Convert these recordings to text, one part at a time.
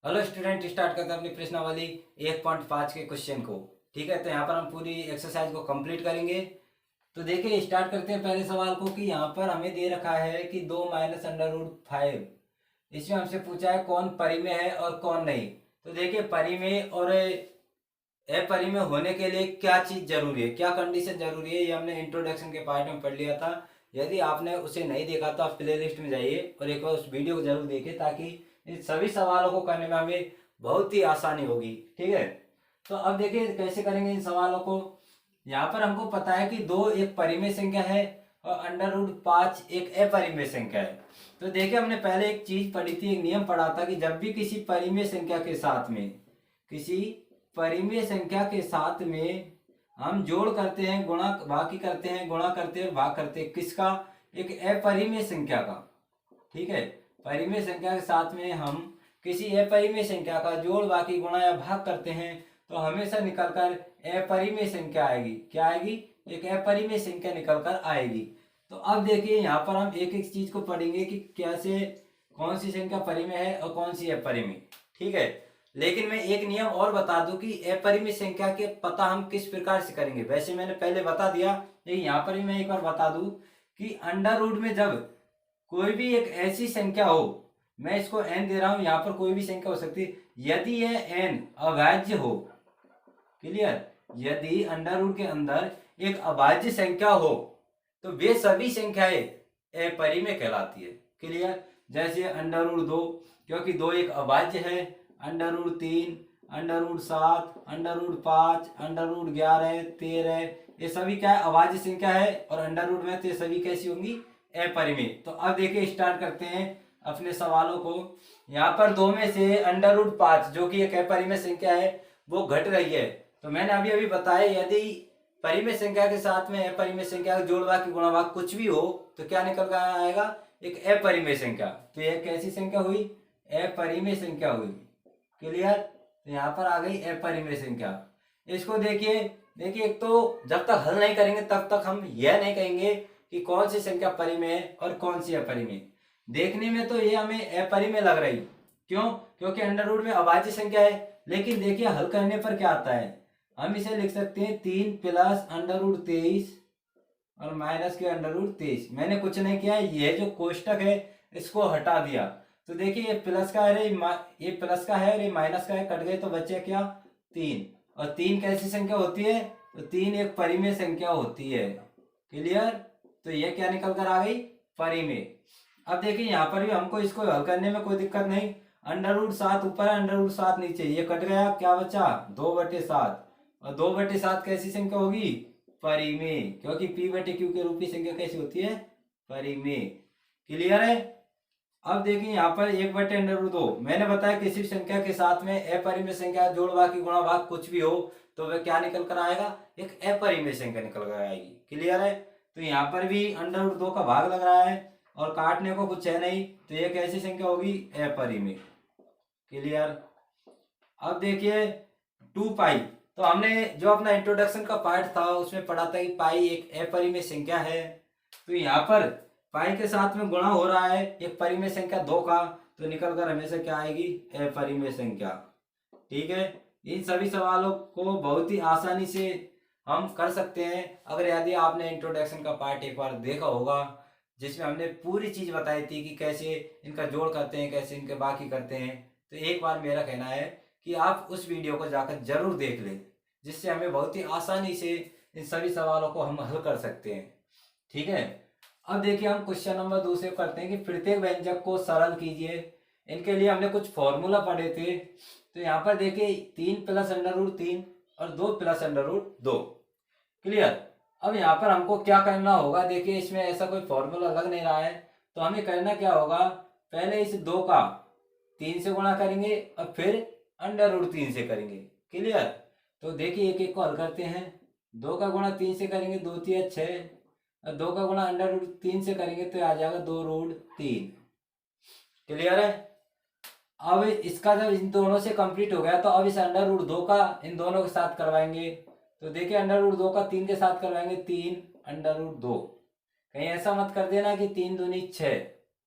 Hello student, start करते हैं अपनी प्रश्नावली 1.5 के क्वेश्चन को। ठीक है, तो यहाँ पर हम पूरी एक्सरसाइज को कंप्लीट करेंगे। तो देखिए, स्टार्ट करते हैं पहले सवाल को कि यहाँ पर हमें दे रखा है कि 2 - √5। इसमें हमसे पूछा है कौन परिमेय है और कौन नहीं। तो देखिए, परिमेय और अपरिमेय होने के लिए क्या चीज़ जरूरी है, क्या कंडीशन जरूरी है, ये हमने इंट्रोडक्शन के पार्ट में पढ़ लिया था। यदि आपने उसे नहीं देखा तो आप प्ले लिस्ट में जाइए और एक बार उस वीडियो को जरूर देखिए, ताकि इन सभी सवालों को करने में हमें बहुत ही आसानी होगी। ठीक है, तो अब देखिए कैसे करेंगे इन सवालों को। यहाँ पर हमको पता है कि 2 एक परिमेय संख्या है और √5 एक अपरिमेय संख्या है। तो देखिए, हमने पहले एक चीज पढ़ी थी, एक नियम पढ़ा था कि जब भी किसी परिमेय संख्या के साथ में हम जोड़ करते हैं, गुणा बाकी करते हैं, गुणा करते हैं, भाग करते हैं, किसका? एक अपरिमेय संख्या का। ठीक है, परिमेय संख्या के साथ में हम किसी अपरिमेय संख्या का जोड़ बाकी गुणा या भाग करते हैं तो हमेशा निकलकर अपरिमेय संख्या आएगी। क्या आएगी? एक अपरिमेय संख्या निकलकर आएगी। तो अब देखिए, यहाँ पर हम एक एक चीज को पढ़ेंगे कि कैसे कौन सी संख्या परिमेय है और कौन सी अपरिमेय। ठीक है, लेकिन मैं एक नियम और बता दूं कि अपरिमेय संख्या के पता हम किस प्रकार से करेंगे। वैसे मैंने पहले बता दिया, लेकिन यहाँ पर भी मैं एक बार बता दूं कि अंडर रूट में जब कोई भी एक ऐसी संख्या हो, मैं इसको n दे रहा हूं, यहाँ पर कोई भी संख्या हो सकती है, यदि यह n अभाज्य हो। क्लियर? यदि अंडर रूट के अंदर एक अभाज्य संख्या हो तो वे सभी संख्याएं अपरिमेय कहलाती है। क्लियर? जैसे √2, क्योंकि 2 एक अभाज्य है। √3, √7, √5, √11, 13, ये सभी क्या है? अभाज्य संख्या है। और अंडर रूट में तो ये सभी कैसी होंगी? अपरिमेय। तो अब देखिए, स्टार्ट करते हैं अपने सवालों को। यहाँ पर 2 में से √5 जो कि एक अपरिमेय संख्या है वो घट रही है। तो मैंने अभी अभी बताया, यदि परिमेय संख्या के साथ में अपरिमेय संख्या का जोड़ भाग गुणा भाग कुछ भी हो तो क्या निकल कर आएगा? एक अपरिमेय संख्या। तो यह कैसी संख्या हुई? अपरिमेय संख्या हुई। क्लियर? तो यहाँ पर आ गई अपरिमेय संख्या। इसको देखिए देखिए, एक तो जब तक हल नहीं करेंगे तब तक हम यह नहीं कहेंगे कि कौन सी संख्या परिमेय है और कौन सी अपरिमेय। देखने में तो ये हमें अपरिमेय लग रही। क्यों? क्योंकि अंडर रूट में अभाज्य संख्या है। लेकिन देखिए, हल करने पर क्या आता है, हम इसे लिख सकते हैं 3 प्लस √23 और माइनस के √23। मैंने कुछ नहीं किया, ये जो कोष्टक है इसको हटा दिया। तो देखिए, ये प्लस का है, ये प्लस का है और ये माइनस का है, कट गए तो बचे क्या? 3। और 3 कैसी संख्या होती है? तो 3 एक परिमेय संख्या होती है। क्लियर? तो ये क्या निकल कर आ गई? परिमेय। अब देखिए, यहाँ पर भी हमको इसको हल करने में कोई दिक्कत नहीं। √7 ऊपर है, √7 नीचे, ये कट गया, क्या बचा? 2/7। और 2/7 कैसी संख्या होगी? परिमेय, क्योंकि p/q के रूप की संख्या कैसी होती है? परिमेय। क्लियर है? अब देखिए, यहाँ पर 1/√2 मैंने बताया किसी भी संख्या के साथ में अपरिमेय संख्या जोड़ भाग गुणा भाग कुछ भी हो तो वह क्या निकल कर आएगा? एक अपरिमेय संख्या निकल कर आएगी। क्लियर है? तो यहाँ पर भी √2 का भाग लग रहा है और काटने को कुछ है नहीं, तो ये कैसी संख्या होगी? अपरिमेय। क्लियर? अब देखिए 2π, तो हमने जो अपना इंट्रोडक्शन का पार्ट था उसमें पढ़ा था कि पाई एक अपरिमेय संख्या है। तो यहाँ पर पाई के साथ में गुणा हो रहा है एक परिमेय संख्या 2 का, तो निकल कर हमेशा क्या आएगी? अपरिमेय संख्या। ठीक है, इन सभी सवालों को बहुत ही आसानी से हम कर सकते हैं अगर यदि आपने इंट्रोडक्शन का पार्ट एक बार देखा होगा, जिसमें हमने पूरी चीज बताई थी कि कैसे इनका जोड़ करते हैं, कैसे इनके बाकी करते हैं। तो एक बार मेरा कहना है कि आप उस वीडियो को जाकर जरूर देख लें, जिससे हमें बहुत ही आसानी से इन सभी सवालों को हम हल कर सकते हैं। ठीक है, अब देखिए, हम क्वेश्चन नंबर 2 से करते हैं कि प्रत्येक व्यंजक को सरल कीजिए। इनके लिए हमने कुछ फॉर्मूला पढ़े थे। तो यहाँ पर देखिए, 3 प्लस √3 और 2 प्लस √2। क्लियर? अब यहाँ पर हमको क्या करना होगा, देखिए इसमें ऐसा कोई फॉर्मूला लग नहीं रहा है, तो हमें करना क्या होगा, पहले इस 2 का 3 से गुणा करेंगे और फिर √3 से करेंगे। क्लियर? तो देखिए, एक एक को हल करते हैं। 2 का गुणा 3 से करेंगे, 2 3 6, और 2 का गुणा √3 से करेंगे तो आ जाएगा 2√3। क्लियर है? अब इसका जब इन दोनों से कंप्लीट हो गया तो अब इस √2 का इन दोनों के साथ करवाएंगे। तो देखिए, √2 का 3 के साथ करवाएंगे, 3 √2। कहीं ऐसा मत कर देना कि 3 दूनी 6।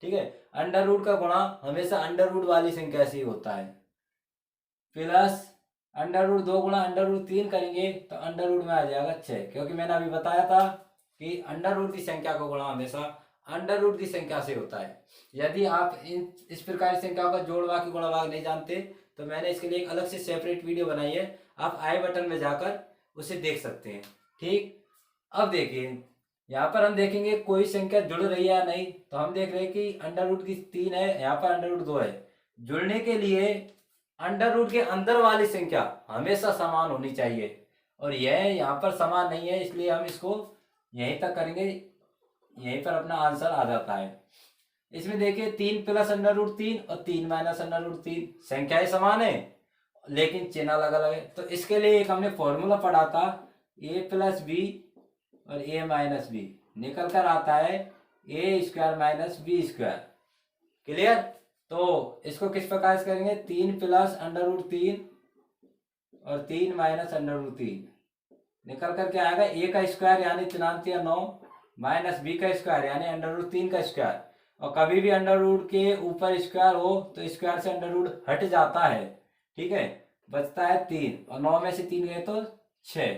ठीक है, अंडर रूट का गुणा हमेशा अंडर रूट वाली संख्या से ही होता है। प्लस अंडर रूट 2 गुणा अंडर रूट 3 करेंगे तो अंडर रूट में आ जाएगा 6, क्योंकि मैंने अभी बताया था कि अंडर रूट की संख्या का गुणा हमेशा अंडर रूट की संख्या से होता है। यदि आप इस प्रकार की संख्याओं का जोड़ भाग की गुणा भाग नहीं जानते तो मैंने इसके लिए एक अलग से सेपरेट वीडियो बनाई है, आप आई बटन में जाकर उसे देख सकते हैं। ठीक, अब देखिए यहाँ पर हम देखेंगे कोई संख्या जुड़ रही है या नहीं, तो हम देख रहे हैं कि अंडर रूट की 3 है, यहाँ पर अंडर रूट 2 है। जुड़ने के लिए अंडर रूट के अंदर वाली संख्या हमेशा समान होनी चाहिए, और यह यहाँ पर समान नहीं है, इसलिए हम इसको यहीं तक करेंगे, यहीं पर अपना आंसर आ जाता है। इसमें देखिए 3 प्लस अंडर रूट 3 और 3 माइनस अंडर रूट 3 संख्याएं समान है लेकिन चिन्ह अलग अलग है। तो इसके लिए एक हमने फॉर्मूला पढ़ा था, ए प्लस बी और ए माइनस बी, निकल कर आता है A square minus B square. Clear? तो इसको किस प्रकार से करेंगे, 3 प्लस अंडर रूट 3 और 3 माइनस अंडर रूट 3, निकल कर क्या आएगा, ए का स्क्वायर यानी 3×9 माइनस बी का स्क्वायर यानी अंडर रूट 3 का स्क्वायर। और कभी भी अंडर रूट के ऊपर स्क्वायर हो तो स्क्वायर से अंडर रूट हट जाता है। ठीक है, बचता है 3 और 9 में से 3 गए तो 6।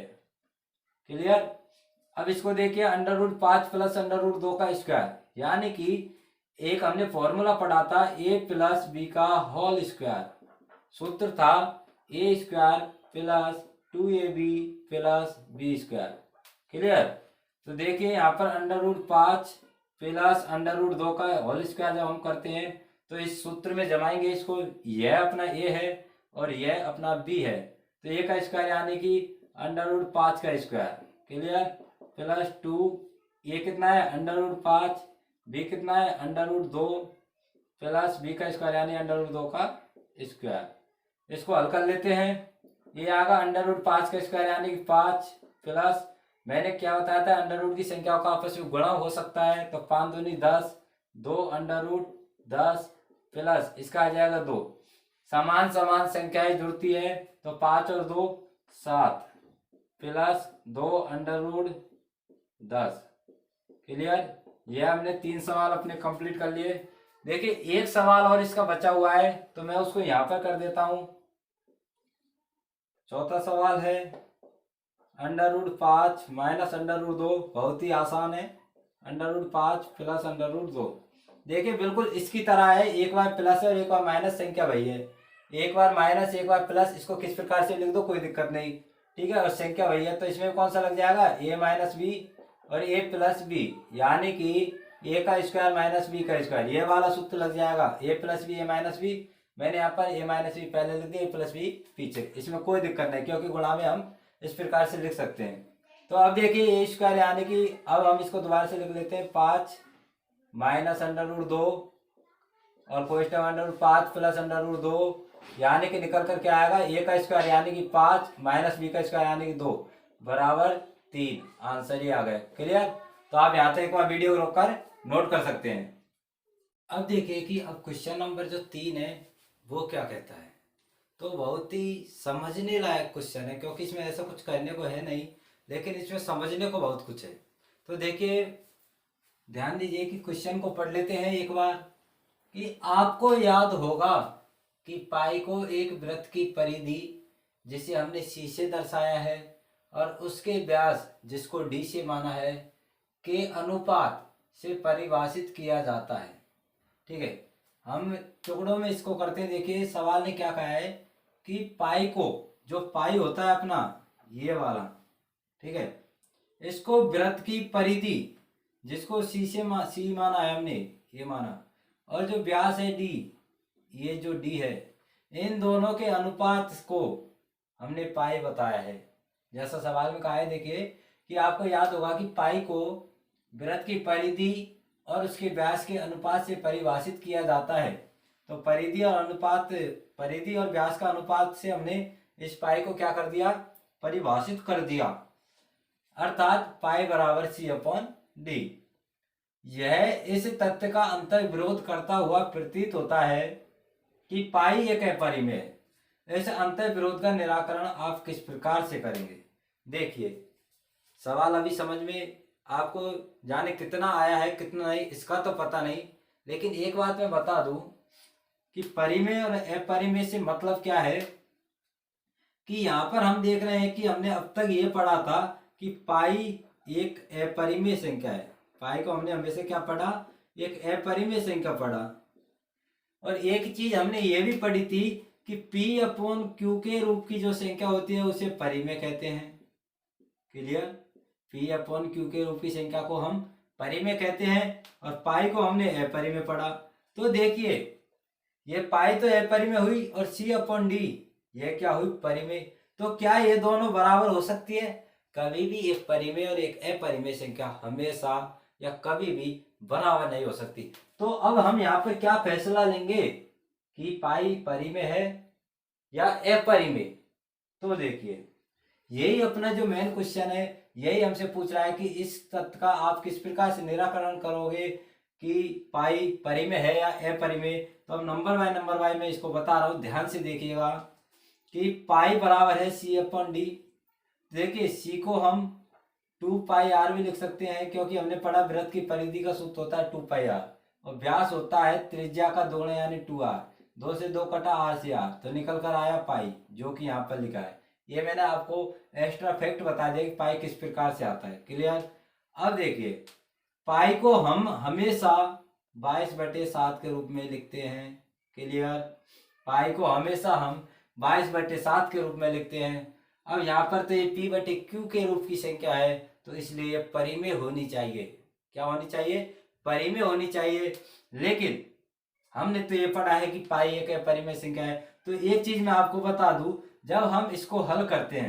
क्लियर? अब इसको देखिए under root 5 plus under root 2 का स्क्वायर, यानी कि एक हमने फॉर्मूला पढ़ा था ए प्लस बी का होल स्क्वायर, सूत्र था A square plus 2ab plus B square. Clear? तो देखिए यहाँ पर under root 5 plus under root 2 का होल स्क्वायर जब हम करते हैं तो इस सूत्र में जमाएंगे इसको, यह अपना ए है और यह अपना बी है, तो ए का स्क्वायर यानी कि अंडर रूट 5 का स्क्वायर। क्लियर? प्लस 2, ये कितना है अंडर रूट 5, बी कितना है अंडर रूट 2 प्लस बी का स्क्वायर यानी अंडर रूट 2 का स्क्वायर। इसको हल कर लेते हैं, ये आगा अंडर रूट 5 का स्क्वायर यानी कि 5 प्लस, मैंने क्या बताया था अंडर रूट की संख्याओं का आपस में गुणा हो सकता है, तो 5 दूनी 10, 2 अंडर रूट 10 प्लस इसका आ जाएगा 2, समान समान संख्याएं जुड़ती है तो 5 और 2 7 प्लस 2 अंडर रूट 10। क्लियर? ये हमने 3 सवाल अपने कंप्लीट कर लिए। देखिए एक सवाल और इसका बचा हुआ है तो मैं उसको यहां पर कर देता हूं। चौथा सवाल है under root 5 minus under root 2, बहुत ही आसान है, under root 5 plus under root 2। देखिए बिल्कुल इसकी तरह है, एक बार प्लस है और एक बार माइनस संख्या वही है, एक बार माइनस एक बार प्लस, इसको किस प्रकार से लिख दो कोई दिक्कत नहीं। ठीक है, और संख्या वही है तो इसमें कौन सा लग जाएगा, ए माइनस बी और ए प्लस बी, यानी कि ए का स्क्वायर माइनस बी का स्क्वायर, ये वाला सूत्र लग जाएगा ए प्लस बी ए माइनस बी। मैंने यहाँ पर ए माइनस बी पहले लिख दिया, ए प्लस बी पीछे, इसमें कोई दिक्कत नहीं क्योंकि गुणा में हम इस प्रकार से लिख सकते हैं। तो अब देखिए ए स्क्वायर यानी कि अब हम इसको दोबारा से लिख लेते हैं 5 माइनस अंडर रूट 2 और कोष्टक under root 5 plus under root 2, यानी कि निकल कर क्या आएगा, ए का स्क्वायर यानी कि 5 माइनस बी का स्क्वायर यानी कि 2 बराबर 3। आंसर ही आ गए। क्लियर? तो आप यहाँ तक एक बार वीडियो रोककर नोट कर सकते हैं। अब देखिए कि अब क्वेश्चन नंबर जो 3 है वो क्या कहता है, तो बहुत ही समझने लायक क्वेश्चन है क्योंकि इसमें ऐसा कुछ करने को है नहीं, लेकिन इसमें समझने को बहुत कुछ है। तो देखिए ध्यान दीजिए कि क्वेश्चन को पढ़ लेते हैं एक बार, कि आपको याद होगा कि पाई को एक वृत्त की परिधि जिसे हमने सी से दर्शाया है और उसके व्यास जिसको डी से माना है के अनुपात से परिभाषित किया जाता है। ठीक है, हम टुकड़ों में इसको करते हैं। देखिए सवाल ने क्या कहा है कि पाई को, जो पाई होता है अपना ये वाला, ठीक है, इसको वृत्त की परिधि जिसको सी से सी माना है हमने, ये माना, और जो व्यास है डी, ये जो डी है, इन दोनों के अनुपात को हमने पाई बताया है। जैसा सवाल में कहा है, देखिए कि आपको याद होगा कि पाई को वृत्त की परिधि और उसके व्यास के अनुपात से परिभाषित किया जाता है। तो परिधि और अनुपात, परिधि और व्यास का अनुपात से हमने इस पाई को क्या कर दिया, परिभाषित कर दिया, अर्थात पाई बराबर सी अपॉन डी। यह इस तथ्य का अंतर विरोध करता हुआ प्रतीत होता है कि पाई एक अपरिमेय है। इस अंतर विरोध का निराकरण आप किस प्रकार से करेंगे। देखिए सवाल अभी समझ में आपको जाने कितना आया है कितना नहीं इसका तो पता नहीं, लेकिन एक बात मैं बता दूं कि परिमेय और अपरिमेय से मतलब क्या है। कि यहाँ पर हम देख रहे हैं कि हमने अब तक ये पढ़ा था कि पाई एक अपरिमेय संख्या है। पाई को हमने हमेशा क्या पढ़ा, एक अपरिमेय संख्या पढ़ा। और एक चीज हमने ये भी पढ़ी थी कि P अपॉन Q के रूप की जो संख्या होती है उसे परिमेय कहते हैं। क्लियर? P अपॉन Q के रूप की संख्या को हम परिमेय कहते हैं और पाई को हमने अपरिमेय पढ़ा। तो देखिए ये पाई तो अपरिमेय हुई और C अपॉन D ये क्या हुई, परिमेय। तो क्या ये दोनों बराबर हो सकती है? कभी भी एक परिमेय और एक अपरिमेय संख्या हमेशा या कभी भी बराबर नहीं हो सकती। तो अब हम यहाँ पे क्या फैसला लेंगे कि पाई परिमेय है या अपरिमेय। तो देखिए यही अपना जो मेन क्वेश्चन है, यही हमसे पूछ रहा है कि इस तथ्य का आप किस प्रकार से निराकरण करोगे कि पाई परिमेय है या अपरिमेय। तो अब नंबर बाय मैं इसको बता रहा हूँ, ध्यान से देखिएगा कि पाई बराबर है C अपॉन डी। देखिए C को हम 2 पाई आर भी लिख सकते हैं, क्योंकि हमने पढ़ा वृत्त की परिधि का सूत्र होता है 2 पाई आर और व्यास होता है त्रिज्या का दोगुना यानी 2r। 2 से 2 कटा, r से r, तो निकल कर आया पाई, जो कि यहाँ पर लिखा है। ये मैंने आपको एक्स्ट्रा फैक्ट बता दिया कि पाई किस प्रकार से आता है। क्लियर? अब देखिए पाई को हम हमेशा 22/7 के रूप में लिखते हैं। क्लियर? पाई को हमेशा हम 22/7 के रूप में लिखते हैं। अब यहाँ पर तो ये P/Q के रूप की संख्या है, तो इसलिए परिमेय होनी चाहिए। क्या होनी चाहिए? परिमेय होनी चाहिए। लेकिन हमने तो ये पढ़ा है कि पाई एक अपरिमेय संख्या है। तो एक चीज मैं आपको बता दूं, जब हम इसको हल करते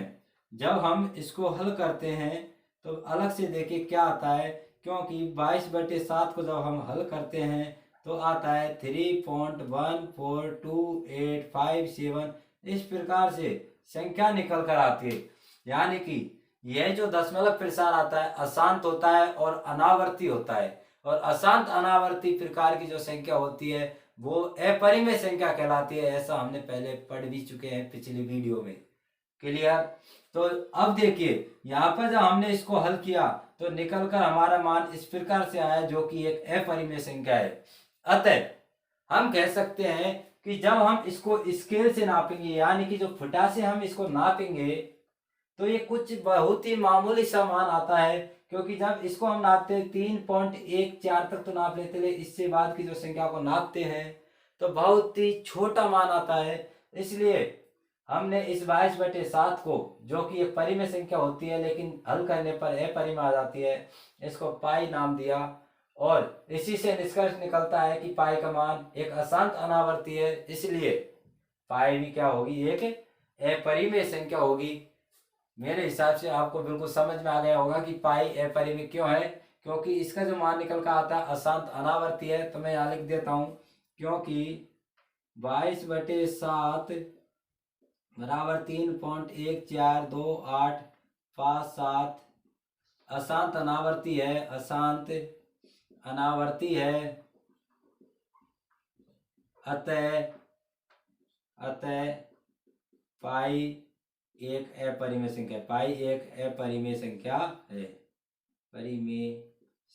हैं तो अलग से देखिए क्या आता है, क्योंकि 22/7 को जब हम हल करते हैं तो आता है 3.142857। इस प्रकार से संख्या निकल कर आती है। यानी कि यह जो दशमलव प्रसार आता है अशांत होता है और अनावर्ती होता है, और अशांत अनावर्ती प्रकार की जो संख्या होती है वो अपरिमेय संख्या कहलाती है। ऐसा हमने पहले पढ़ भी चुके हैं पिछली वीडियो में। क्लियर? तो अब देखिए यहाँ पर जब हमने इसको हल किया तो निकल कर हमारा मान इस प्रकार से आया, जो कि एक अपरिमेय संख्या है। अतः हम कह सकते हैं कि जब हम इसको स्केल से नापेंगे, यानी कि जो फुटा से हम इसको नापेंगे, तो ये कुछ बहुत ही मामूली सा मान आता है। क्योंकि जब इसको हम नापते हैं 3.14 तक तो नाप लेते हैं, इससे बाद की जो संख्या को नापते हैं तो बहुत ही छोटा मान आता है। इसलिए हमने इस 22/7 को, जो कि एक परिमेय संख्या होती है लेकिन हल करने पर अपरिमेय आ जाती है, इसको पाई नाम दिया। और इसी से निष्कर्ष निकलता है कि पाई का मान एक अशांत अनावर्ती है, इसलिए पाई भी क्या होगी, एक अपरिमेय संख्या होगी। मेरे हिसाब से आपको बिल्कुल समझ में आ गया होगा कि पाई अपरिमेय क्यों है, क्योंकि इसका जो मान निकल कर आता है अशांत अनावर्ती है। तो मैं यहाँ लिख देता हूँ, क्योंकि 22/7 बराबर 3.142857 अशांत अनावर्ती है, अशांत अनावर्ती है। अतः पाई एक अपरिमेय संख्या, पाई एक अपरिमेय संख्या है, परिमेय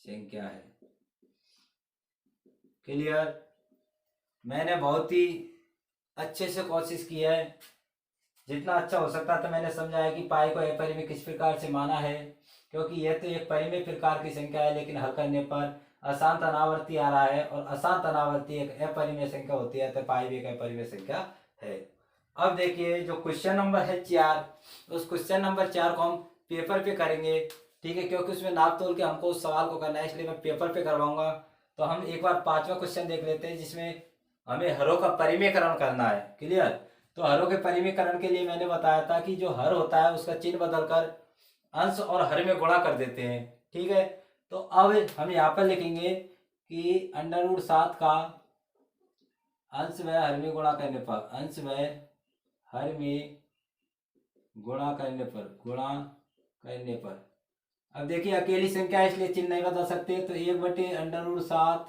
संख्या है। क्लियर? मैंने बहुत ही अच्छे से कोशिश की है, जितना अच्छा हो सकता था मैंने समझाया कि पाई को अपरिमेय किस प्रकार से माना है, क्योंकि यह तो एक परिमेय प्रकार की संख्या है लेकिन हल करने पर अशांत अनावर्ती आ रहा है, और अशांत अनावर्ती एक अपरिमेय संख्या होती है, तो पाई भी एक अपरिमेय संख्या है। अब देखिए जो क्वेश्चन नंबर है 4, उस क्वेश्चन नंबर 4 को हम पेपर पे करेंगे। ठीक है? क्योंकि उसमें नाप तोल के हमको उस सवाल को करना है, इसलिए मैं पेपर पे करवाऊंगा। तो हम एक बार 5वां क्वेश्चन देख लेते हैं, जिसमें हमें हरों का परिमेयकरण करना है। क्लियर? तो हरों के परिमेयकरण के लिए मैंने बताया था कि जो हर होता है उसका चिन्ह बदलकर अंश और हर में गुणा कर देते हैं। ठीक है? तो अब हम यहाँ पर लिखेंगे कि √7 का अंश व हर में गुणा करने पर, अंश व हर में गुणा करने पर, अब देखिए अकेली संख्या है इसलिए चिन्ह नहीं बदल सकते, तो 1/√7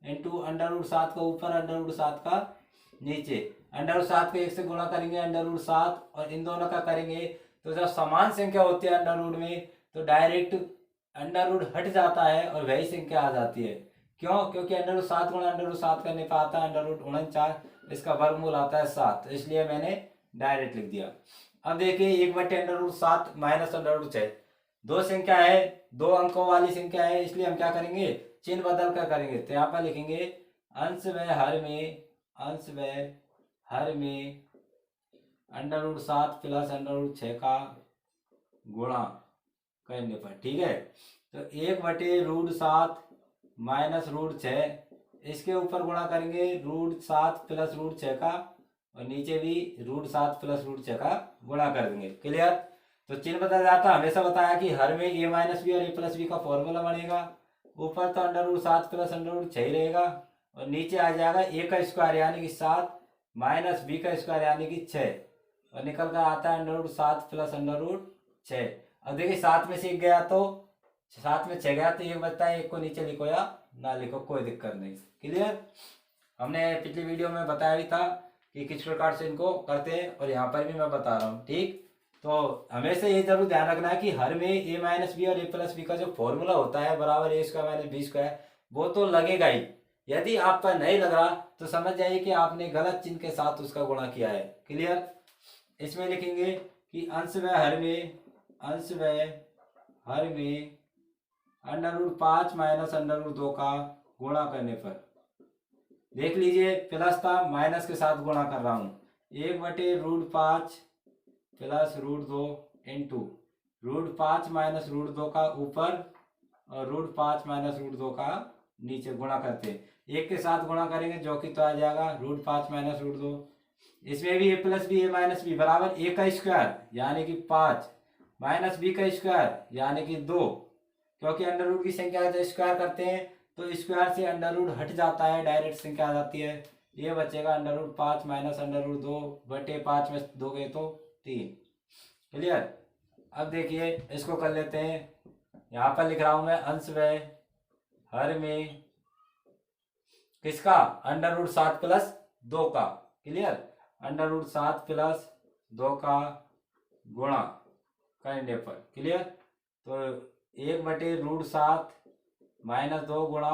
इंटू √7 का ऊपर, √7 का नीचे। √7 को 1 से गुणा करेंगे, √7 और इन दोनों का करेंगे, तो जब समान संख्या होती है अंडर में तो डायरेक्ट अंडर हट जाता है और वही संख्या आ जाती है। क्यों? क्योंकि √7 गुणा √7 करने पर आता है √49, इसका वर्गमूल आता है 7, तो इसलिए मैंने डायरेक्ट लिख दिया। अब देखिए 1/√7 माइनस √6, दो संख्या है, दो अंकों वाली संख्या है, इसलिए हम क्या करेंगे, चिन्ह बदल कर करेंगे। तो यहाँ पर लिखेंगे अंश व हर में, अंश व हर में √7 प्लस √6 का गुणा करने पर, ठीक है। तो 1/√7 माइनस √6, इसके ऊपर गुणा करेंगे √7 प्लस √6 का, और नीचे भी √7 प्लस √6 का गुणा कर देंगे। क्लियर। तो चिन्ह बदल जाता, हमेशा बताया कि हर में a माइनस बी और a प्लस बी का फॉर्मूला बनेगा। ऊपर तो √7 प्लस √6 ही रहेगा, और नीचे आ जाएगा a का स्क्वायर यानी कि 7 माइनस b का स्क्वायर यानी कि 6, और निकल कर आता है √7 प्लस √6। अब देखिए 7 में से 1 गया तो 7 में 6 गया तो 1 बचता है, 1 को नीचे लिखो या ना लिखो कोई दिक्कत नहीं। क्लियर। हमने पिछली वीडियो में बताया भी था कि किस प्रकार से इनको करते हैं, और यहाँ पर भी मैं बता रहा हूँ, ठीक। तो हमेशा ये जरूर ध्यान रखना है कि हर में a माइनस बी और a प्लस बी का जो फॉर्मूला होता है बराबर a square minus B square, वो तो लगेगा ही। यदि आप पर नहीं लग रहा तो समझ जाइए कि आपने गलत चिन्ह के साथ उसका गुणा किया है। क्लियर। इसमें लिखेंगे कि अंश व हर में, अंश व हर में √5 माइनस √2 का गुणा करने पर, देख लीजिए प्लस था, माइनस के साथ गुणा कर रहा हूं, 1/√5 प्लस √2 इंटू √5 माइनस √2 का ऊपर और √5 माइनस √2 का नीचे गुणा करते हैं। एक के साथ गुणा करेंगे जो कि तो आ जाएगा √5 माइनस √2। इसमें भी a plus b a minus b बराबर a का स्क्वायर यानी कि 5 माइनस b का स्क्वायर यानी कि 2, क्योंकि अंडर रूट की संख्या जब स्क्वायर करते हैं तो स्क्वायर से अंडर रूट हट जाता है, डायरेक्ट संख्या आ जाती है। ये बचेगा √5 माइनस √2/5 में 2 गए तो 3। क्लियर। अब देखिए इसको कर लेते हैं, यहाँ पर लिख रहा हूं मैं अंश व हर में किसका, √7 प्लस 2 का। क्लियर। √7 प्लस 2 का गुणा करने पर। क्लियर। तो 1/√7 माइनस 2 गुणा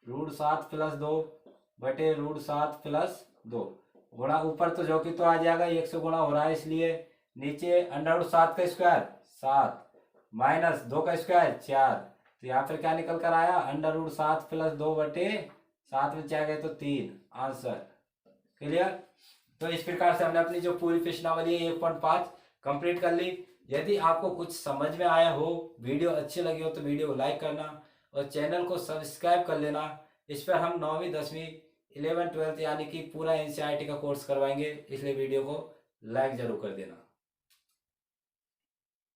√7 प्लस 2/√7 प्लस 2 गुणा, ऊपर तो जो कि तो आ जाएगा, 1 से गुणा हो रहा है इसलिए, नीचे √7 का स्क्वायर 7 माइनस 2 का स्क्वायर 4, तो यहाँ पर क्या निकल कर आया, √7 प्लस 2/7 में 4 गए तो 3 आंसर। क्लियर। तो इस प्रकार से हमने अपनी जो पूरी प्रश्नावली है 1.5 कंप्लीट कर ली। यदि आपको कुछ समझ में आया हो, वीडियो अच्छी लगी हो तो वीडियो को लाइक करना और चैनल को सब्सक्राइब कर लेना। इस पर हम 9वीं 10वीं 11th 12th यानी कि पूरा NCERT का कोर्स करवाएंगे, इसलिए वीडियो को लाइक जरूर कर देना।